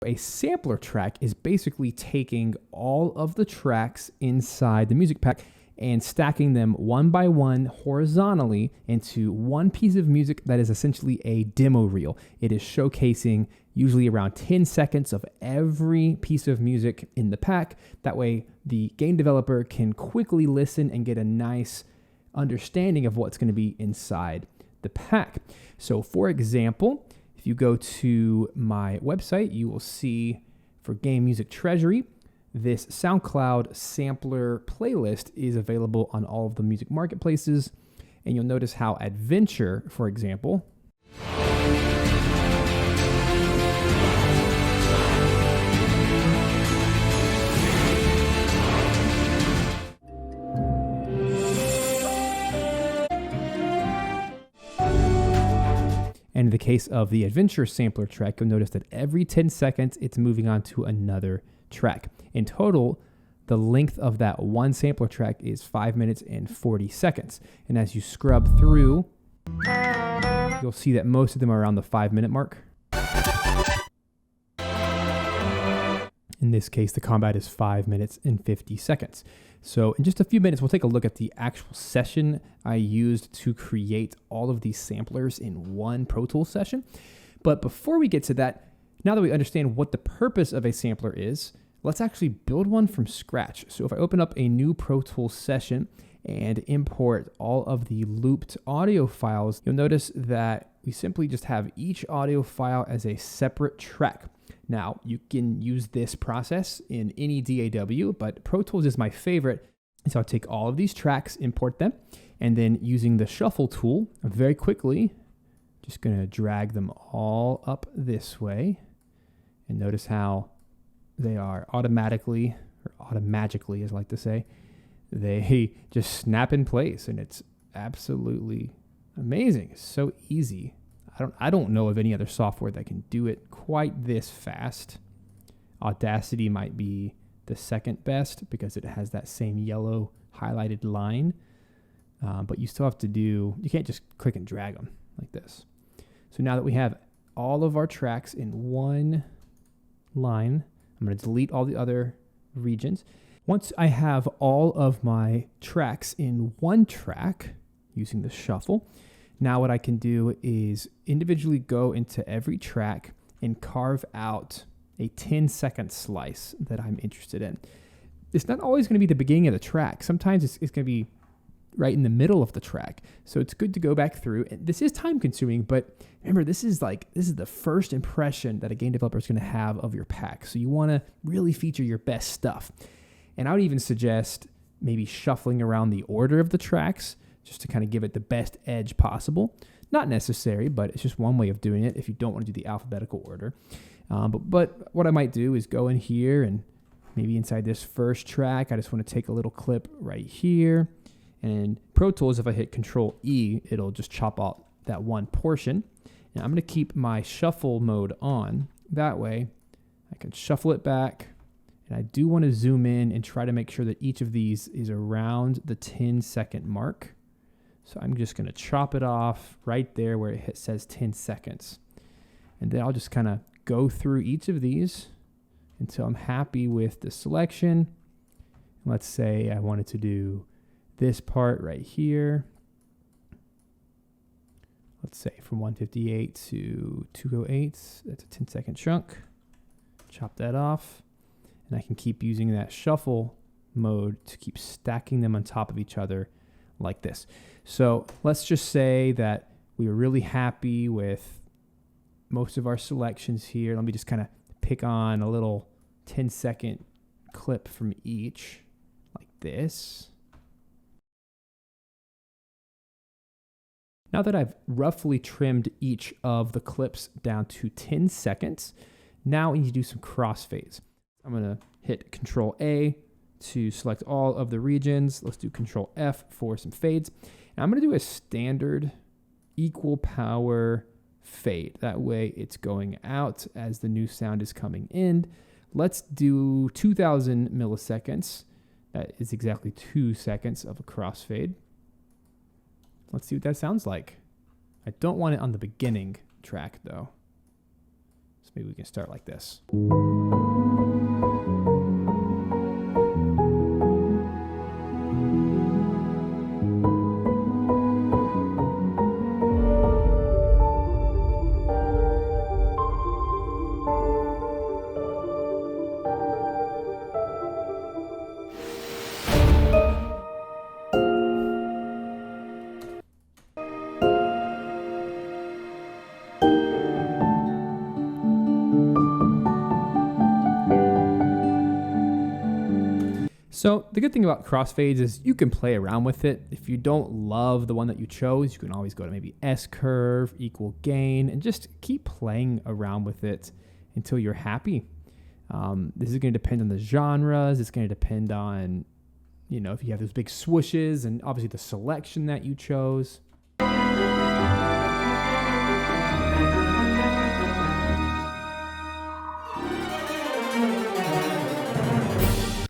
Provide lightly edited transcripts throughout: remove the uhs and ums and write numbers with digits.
A sampler track is basically taking all of the tracks inside the music pack and stacking them one by one horizontally into one piece of music that is essentially a demo reel. It is showcasing usually around 10 seconds of every piece of music in the pack. That way the game developer can quickly listen and get a nice understanding of what's going to be inside the pack. So for example, if you go to my website, you will see for Game Music Treasury, this SoundCloud sampler playlist is available on all of the music marketplaces. And you'll notice how Adventure, for example, and in the case of the Adventure sampler track, you'll notice that every 10 seconds, it's moving on to another track. In total, the length of that one sampler track is 5 minutes and 40 seconds. And as you scrub through, you'll see that most of them are around the 5-minute mark. In this case, the combat is 5 minutes and 50 seconds. So in just a few minutes, we'll take a look at the actual session I used to create all of these samplers in one Pro Tools session. But before we get to that, now that we understand what the purpose of a sampler is, let's actually build one from scratch. So if I open up a new Pro Tools session and import all of the looped audio files, you'll notice that we simply just have each audio file as a separate track. Now, you can use this process in any DAW, but Pro Tools is my favorite. So I'll take all of these tracks, import them, and then using the shuffle tool, I'm very quickly just going to drag them all up this way. And notice how they are automatically, or automagically, as I like to say, they just snap in place, and it's absolutely amazing. It's so easy. I don't know of any other software that can do it quite this fast. Audacity might be the second best because it has that same yellow highlighted line, but you still have to you can't just click and drag them like this. So now that we have all of our tracks in one line, I'm going to delete all the other regions. Once I have all of my tracks in one track using the shuffle, now what I can do is individually go into every track and carve out a 10-second slice that I'm interested in. It's not always going to be the beginning of the track. Sometimes it's going to be right in the middle of the track. So it's good to go back through. And this is time consuming, but remember, this is the first impression that a game developer is going to have of your pack. So you want to really feature your best stuff. And I would even suggest maybe shuffling around the order of the tracks just to kind of give it the best edge possible. Not necessary, but it's just one way of doing it if you don't want to do the alphabetical order. But what I might do is go in here and maybe inside this first track, I just want to take a little clip right here. And Pro Tools, if I hit Control E, it'll just chop out that one portion. And I'm going to keep my shuffle mode on. That way, I can shuffle it back. And I do want to zoom in and try to make sure that each of these is around the 10-second mark. So I'm just going to chop it off right there where it says 10 seconds. And then I'll just kind of go through each of these until I'm happy with the selection. Let's say I wanted to do this part right here. Let's say from 158 to 208. That's a 10-second chunk. Chop that off. And I can keep using that shuffle mode to keep stacking them on top of each other like this. So let's just say that we were really happy with most of our selections here. Let me just kind of pick on a little 10-second clip from each like this. Now that I've roughly trimmed each of the clips down to 10 seconds, now we need to do some crossfades. I'm going to hit Control A to select all of the regions. Let's do Control F for some fades. And I'm going to do a standard equal power fade. That way it's going out as the new sound is coming in. Let's do 2000 milliseconds. That is exactly 2 seconds of a crossfade. Let's see what that sounds like. I don't want it on the beginning track though. So maybe we can start like this. So the good thing about crossfades is you can play around with it. If you don't love the one that you chose, you can always go to maybe S curve, equal gain, and just keep playing around with it until you're happy. This is going to depend on the genres. It's going to depend on, if you have those big swooshes and obviously the selection that you chose.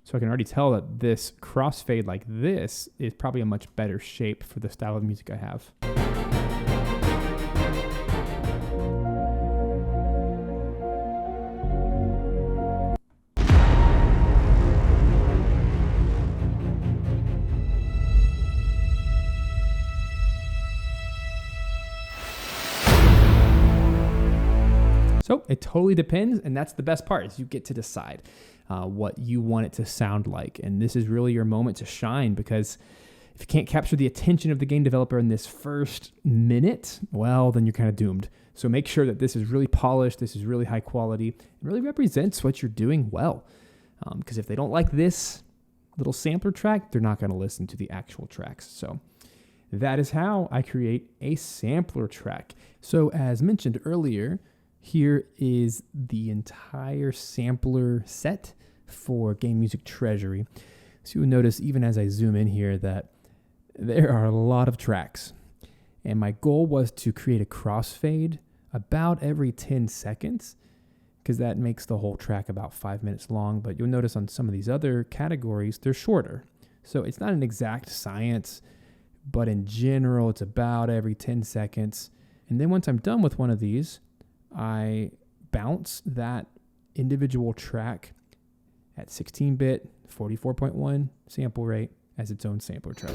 So I can already tell that this crossfade like this is probably a much better shape for the style of music I have. So it totally depends, and that's the best part, is you get to decide what you want it to sound like. And this is really your moment to shine, because if you can't capture the attention of the game developer in this first minute, well, then you're kind of doomed. So make sure that this is really polished, this is really high quality, and really represents what you're doing well. Because if they don't like this little sampler track, they're not going to listen to the actual tracks. So that is how I create a sampler track. So as mentioned earlier, here is the entire sampler set for Game Music Treasury. So you'll notice even as I zoom in here that there are a lot of tracks. And my goal was to create a crossfade about every 10 seconds, because that makes the whole track about 5 minutes long. But you'll notice on some of these other categories, they're shorter. So it's not an exact science, but in general, it's about every 10 seconds. And then once I'm done with one of these, I bounce that individual track at 16-bit, 44.1 sample rate as its own sampler track.